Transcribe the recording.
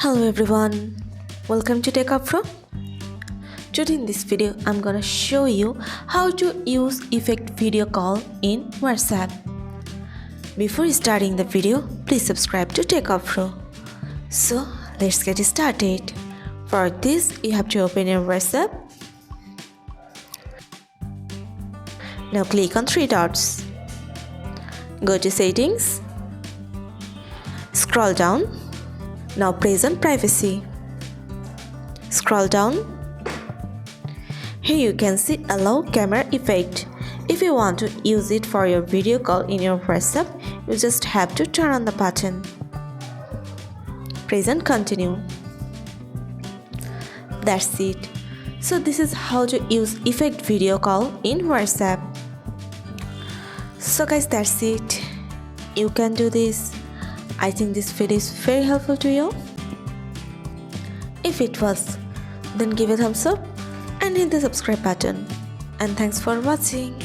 Hello everyone, welcome to Techavro. Today in this video I'm gonna show you how to use effect video call in WhatsApp. Before starting the video, please subscribe to Techavro. So let's get started. For this you have to open your WhatsApp. Now click on three dots. Go to settings. Scroll down. Now press on privacy. Scroll down. Here you can see allow camera effect. If you want to use it for your video call in your WhatsApp, you just have to turn on the button. Press on continue. That's it. So this is how to use effect video call in WhatsApp. So guys, that's it. You can do this. I think this video is very helpful to you. If it was, then give a thumbs up and hit the subscribe button. And thanks for watching.